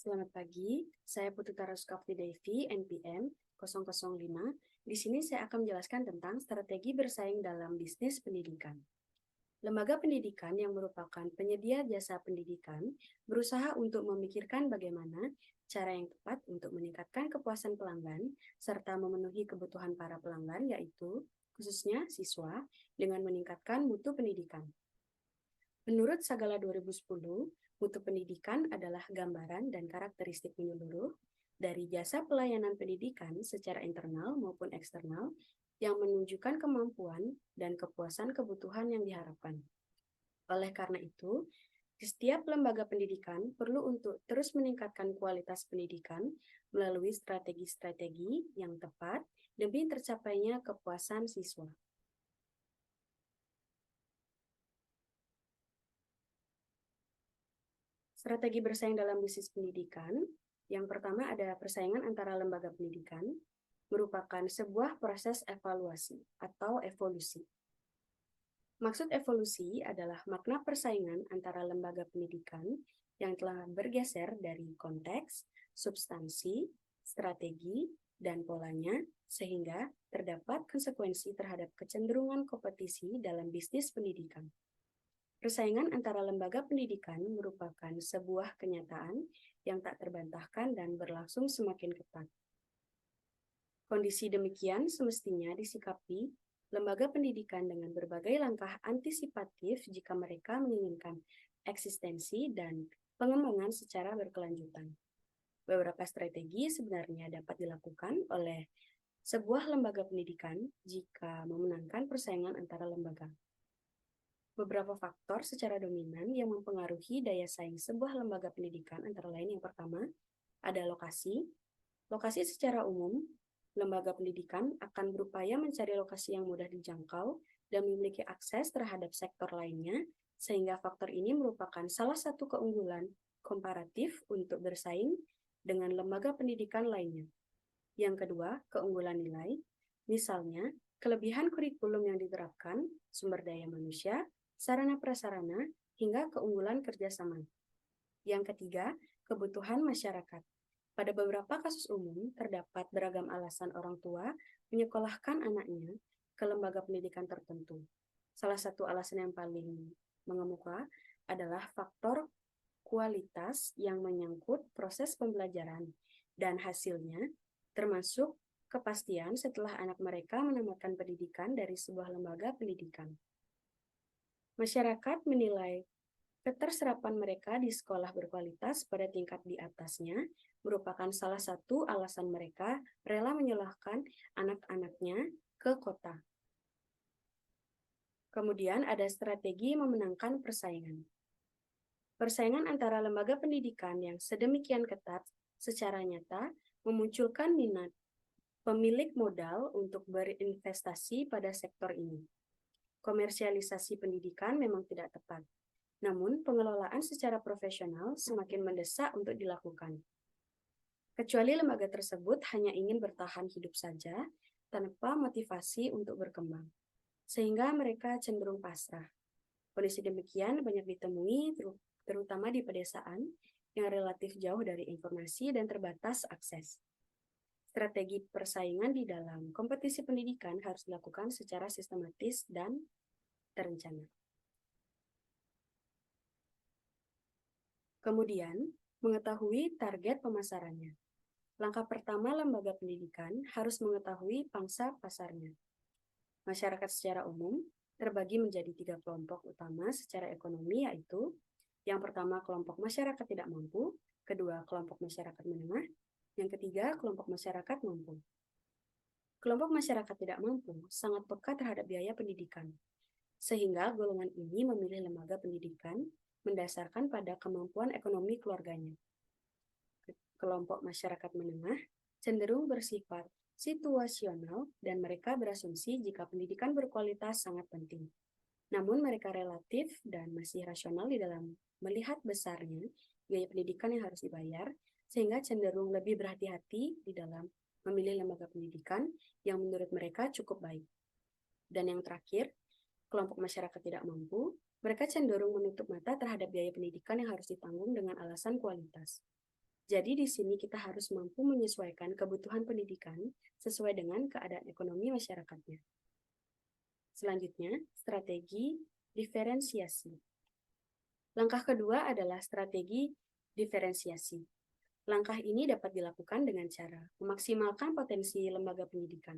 Selamat pagi, saya Putri Taruskafti Devi, NPM 005. Di sini saya akan menjelaskan tentang strategi bersaing dalam bisnis pendidikan. Lembaga pendidikan yang merupakan penyedia jasa pendidikan berusaha untuk memikirkan bagaimana cara yang tepat untuk meningkatkan kepuasan pelanggan serta memenuhi kebutuhan para pelanggan, yaitu khususnya siswa, dengan meningkatkan mutu pendidikan. Menurut Sagala 2010, mutu pendidikan adalah gambaran dan karakteristik menyeluruh dari jasa pelayanan pendidikan secara internal maupun eksternal yang menunjukkan kemampuan dan kepuasan kebutuhan yang diharapkan. Oleh karena itu, setiap lembaga pendidikan perlu untuk terus meningkatkan kualitas pendidikan melalui strategi-strategi yang tepat demi tercapainya kepuasan siswa. Strategi bersaing dalam bisnis pendidikan. Yang pertama ada persaingan antara lembaga pendidikan, merupakan sebuah proses evaluasi atau evolusi. Maksud evolusi adalah makna persaingan antara lembaga pendidikan yang telah bergeser dari konteks, substansi, strategi, dan polanya, sehingga terdapat konsekuensi terhadap kecenderungan kompetisi dalam bisnis pendidikan. Persaingan antara lembaga pendidikan merupakan sebuah kenyataan yang tak terbantahkan dan berlangsung semakin ketat. Kondisi demikian semestinya disikapi lembaga pendidikan dengan berbagai langkah antisipatif jika mereka menginginkan eksistensi dan pengembangan secara berkelanjutan. Beberapa strategi sebenarnya dapat dilakukan oleh sebuah lembaga pendidikan jika memenangkan persaingan antara lembaga. Beberapa faktor secara dominan yang mempengaruhi daya saing sebuah lembaga pendidikan antara lain yang pertama ada lokasi. Lokasi secara umum, lembaga pendidikan akan berupaya mencari lokasi yang mudah dijangkau dan memiliki akses terhadap sektor lainnya, sehingga faktor ini merupakan salah satu keunggulan komparatif untuk bersaing dengan lembaga pendidikan lainnya. Yang kedua, keunggulan nilai. Misalnya, kelebihan kurikulum yang diterapkan, sumber daya manusia, sarana prasarana, hingga keunggulan kerjasama. Yang ketiga, kebutuhan masyarakat. Pada beberapa kasus umum, terdapat beragam alasan orang tua menyekolahkan anaknya ke lembaga pendidikan tertentu. Salah satu alasan yang paling mengemuka adalah faktor kualitas yang menyangkut proses pembelajaran dan hasilnya, termasuk kepastian setelah anak mereka menamatkan pendidikan dari sebuah lembaga pendidikan. Masyarakat menilai keterserapan mereka di sekolah berkualitas pada tingkat di atasnya merupakan salah satu alasan mereka rela menyalahkan anak-anaknya ke kota. Kemudian ada strategi memenangkan persaingan. Persaingan antara lembaga pendidikan yang sedemikian ketat secara nyata memunculkan minat pemilik modal untuk berinvestasi pada sektor ini. Komersialisasi pendidikan memang tidak tepat, namun pengelolaan secara profesional semakin mendesak untuk dilakukan. Kecuali lembaga tersebut hanya ingin bertahan hidup saja tanpa motivasi untuk berkembang, sehingga mereka cenderung pasrah. Kondisi demikian banyak ditemui terutama di pedesaan yang relatif jauh dari informasi dan terbatas akses. Strategi persaingan di dalam kompetisi pendidikan harus dilakukan secara sistematis dan terencana. Kemudian, mengetahui target pemasarannya. Langkah pertama lembaga pendidikan harus mengetahui pangsa pasarnya. Masyarakat secara umum terbagi menjadi 3 kelompok utama secara ekonomi, yaitu yang pertama kelompok masyarakat tidak mampu, kedua kelompok masyarakat menengah, yang ketiga kelompok masyarakat mampu. Kelompok masyarakat tidak mampu sangat peka terhadap biaya pendidikan, sehingga golongan ini memilih lembaga pendidikan mendasarkan pada kemampuan ekonomi keluarganya. Kelompok masyarakat menengah cenderung bersifat situasional dan mereka berasumsi jika pendidikan berkualitas sangat penting. Namun mereka relatif dan masih rasional di dalam melihat besarnya biaya pendidikan yang harus dibayar, sehingga cenderung lebih berhati-hati di dalam memilih lembaga pendidikan yang menurut mereka cukup baik. Dan yang terakhir, kelompok masyarakat tidak mampu, mereka cenderung menutup mata terhadap biaya pendidikan yang harus ditanggung dengan alasan kualitas. Jadi di sini kita harus mampu menyesuaikan kebutuhan pendidikan sesuai dengan keadaan ekonomi masyarakatnya. Selanjutnya, strategi diferensiasi. Langkah kedua adalah strategi diferensiasi. Langkah ini dapat dilakukan dengan cara memaksimalkan potensi lembaga pendidikan.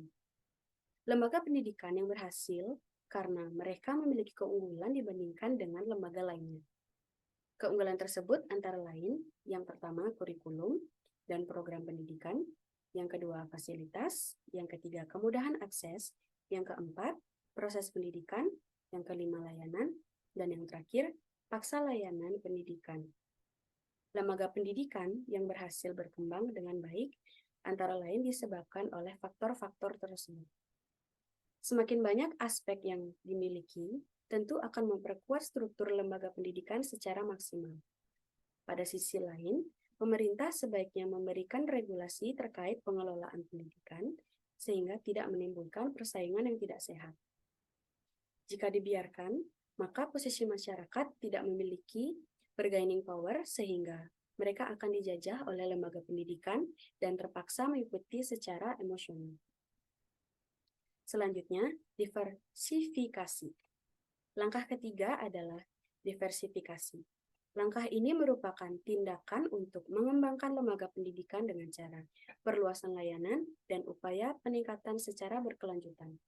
Lembaga pendidikan yang berhasil karena mereka memiliki keunggulan dibandingkan dengan lembaga lainnya. Keunggulan tersebut antara lain, yang pertama kurikulum dan program pendidikan, yang kedua fasilitas, yang ketiga kemudahan akses, yang keempat proses pendidikan, yang kelima layanan, dan yang terakhir paksa layanan pendidikan. Lembaga pendidikan yang berhasil berkembang dengan baik antara lain disebabkan oleh faktor-faktor tersebut. Semakin banyak aspek yang dimiliki, tentu akan memperkuat struktur lembaga pendidikan secara maksimal. Pada sisi lain, pemerintah sebaiknya memberikan regulasi terkait pengelolaan pendidikan sehingga tidak menimbulkan persaingan yang tidak sehat. Jika dibiarkan, maka posisi masyarakat tidak memiliki bargaining power sehingga mereka akan dijajah oleh lembaga pendidikan dan terpaksa mengikuti secara emosional. Selanjutnya, diversifikasi. Langkah ketiga adalah diversifikasi. Langkah ini merupakan tindakan untuk mengembangkan lembaga pendidikan dengan cara perluasan layanan dan upaya peningkatan secara berkelanjutan.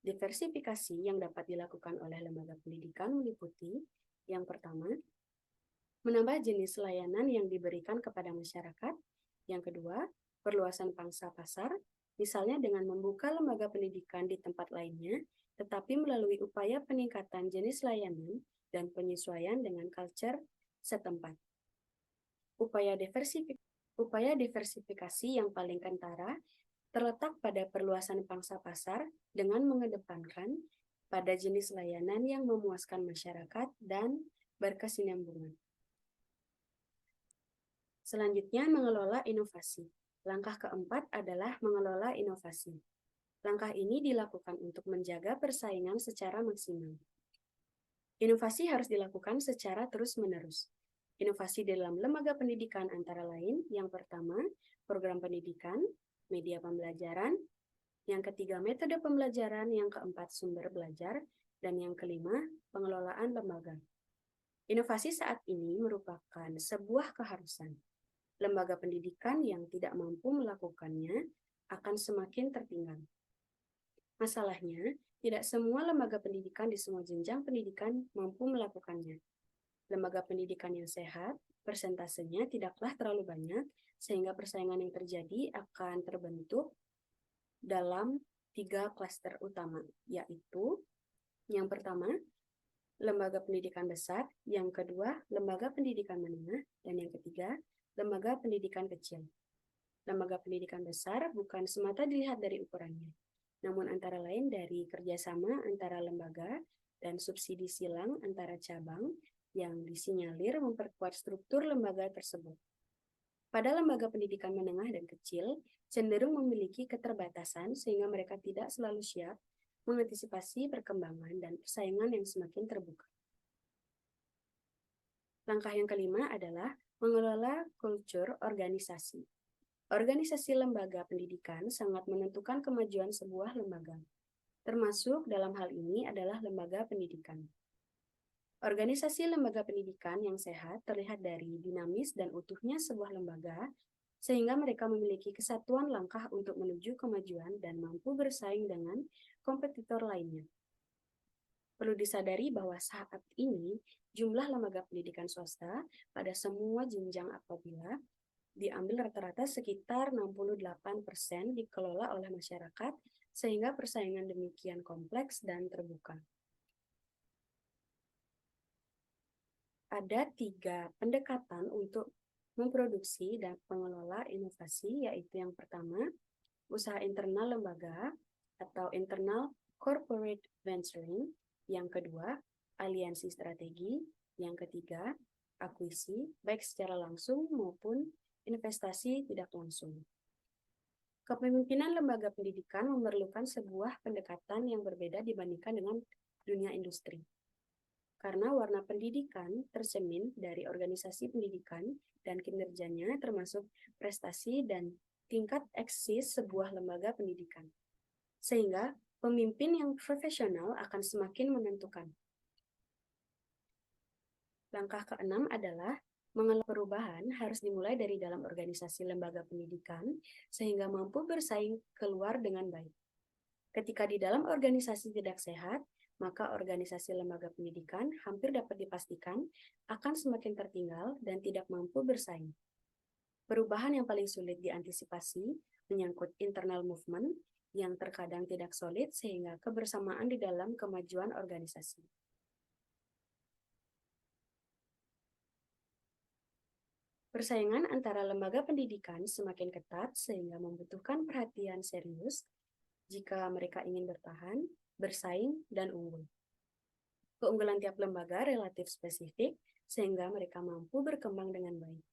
Diversifikasi yang dapat dilakukan oleh lembaga pendidikan meliputi yang pertama, menambah jenis layanan yang diberikan kepada masyarakat. Yang kedua, perluasan pangsa pasar, misalnya dengan membuka lembaga pendidikan di tempat lainnya, tetapi melalui upaya peningkatan jenis layanan dan penyesuaian dengan culture setempat. Upaya diversifikasi yang paling kentara terletak pada perluasan pangsa pasar dengan mengedepankan pada jenis layanan yang memuaskan masyarakat dan berkesinambungan. Selanjutnya, mengelola inovasi. Langkah keempat adalah mengelola inovasi. Langkah ini dilakukan untuk menjaga persaingan secara maksimal. Inovasi harus dilakukan secara terus-menerus. Inovasi dalam lembaga pendidikan antara lain, yang pertama, program pendidikan, media pembelajaran, yang ketiga, metode pembelajaran, yang keempat, sumber belajar, dan yang kelima, pengelolaan lembaga. Inovasi saat ini merupakan sebuah keharusan. Lembaga pendidikan yang tidak mampu melakukannya akan semakin tertinggal. Masalahnya, tidak semua lembaga pendidikan di semua jenjang pendidikan mampu melakukannya. Lembaga pendidikan yang sehat, persentasenya tidaklah terlalu banyak, sehingga persaingan yang terjadi akan terbentuk dalam 3 klaster utama, yaitu yang pertama, lembaga pendidikan besar, yang kedua, lembaga pendidikan menengah, dan yang ketiga, lembaga pendidikan kecil. Lembaga pendidikan besar bukan semata dilihat dari ukurannya, namun antara lain dari kerjasama antara lembaga dan subsidi silang antara cabang yang disinyalir memperkuat struktur lembaga tersebut. Pada lembaga pendidikan menengah dan kecil, cenderung memiliki keterbatasan sehingga mereka tidak selalu siap mengantisipasi perkembangan dan persaingan yang semakin terbuka. Langkah yang kelima adalah mengelola kultur organisasi. Organisasi lembaga pendidikan sangat menentukan kemajuan sebuah lembaga, termasuk dalam hal ini adalah lembaga pendidikan. Organisasi lembaga pendidikan yang sehat terlihat dari dinamis dan utuhnya sebuah lembaga, sehingga mereka memiliki kesatuan langkah untuk menuju kemajuan dan mampu bersaing dengan kompetitor lainnya. Perlu disadari bahwa saat ini, jumlah lembaga pendidikan swasta pada semua jenjang apabila diambil rata-rata sekitar 68% dikelola oleh masyarakat, sehingga persaingan demikian kompleks dan terbuka. Ada 3 pendekatan untuk memproduksi dan mengelola inovasi, yaitu yang pertama, usaha internal lembaga atau internal corporate venturing, yang kedua, aliansi strategi, yang ketiga, akuisi, baik secara langsung maupun investasi tidak langsung. Kepemimpinan lembaga pendidikan memerlukan sebuah pendekatan yang berbeda dibandingkan dengan dunia industri. karena warna pendidikan tercermin dari organisasi pendidikan dan kinerjanya termasuk prestasi dan tingkat eksis sebuah lembaga pendidikan. Sehingga pemimpin yang profesional akan semakin menentukan. Langkah keenam adalah mengelola perubahan harus dimulai dari dalam organisasi lembaga pendidikan sehingga mampu bersaing keluar dengan baik. Ketika di dalam organisasi tidak sehat, maka organisasi lembaga pendidikan hampir dapat dipastikan akan semakin tertinggal dan tidak mampu bersaing. Perubahan yang paling sulit diantisipasi menyangkut internal movement yang terkadang tidak solid sehingga kebersamaan di dalam kemajuan organisasi. Persaingan antara lembaga pendidikan semakin ketat sehingga membutuhkan perhatian serius jika mereka ingin bertahan, bersaing, dan unggul. Keunggulan tiap lembaga relatif spesifik sehingga mereka mampu berkembang dengan baik.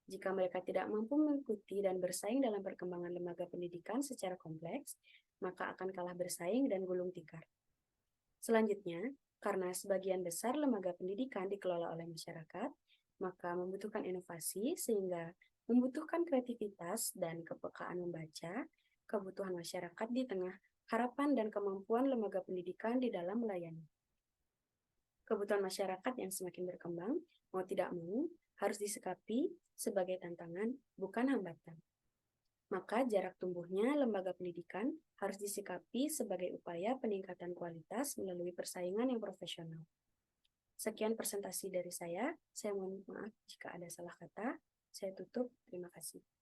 Jika mereka tidak mampu mengikuti dan bersaing dalam perkembangan lembaga pendidikan secara kompleks, maka akan kalah bersaing dan gulung tikar. Selanjutnya, karena sebagian besar lembaga pendidikan dikelola oleh masyarakat, maka membutuhkan inovasi sehingga membutuhkan kreativitas dan kepekaan membaca kebutuhan masyarakat di tengah harapan dan kemampuan lembaga pendidikan di dalam melayani. Kebutuhan masyarakat yang semakin berkembang, mau tidak mau, harus disikapi sebagai tantangan, bukan hambatan. Maka jarak tumbuhnya lembaga pendidikan harus disikapi sebagai upaya peningkatan kualitas melalui persaingan yang profesional. Sekian presentasi dari saya mohon maaf jika ada salah kata. Saya tutup, terima kasih.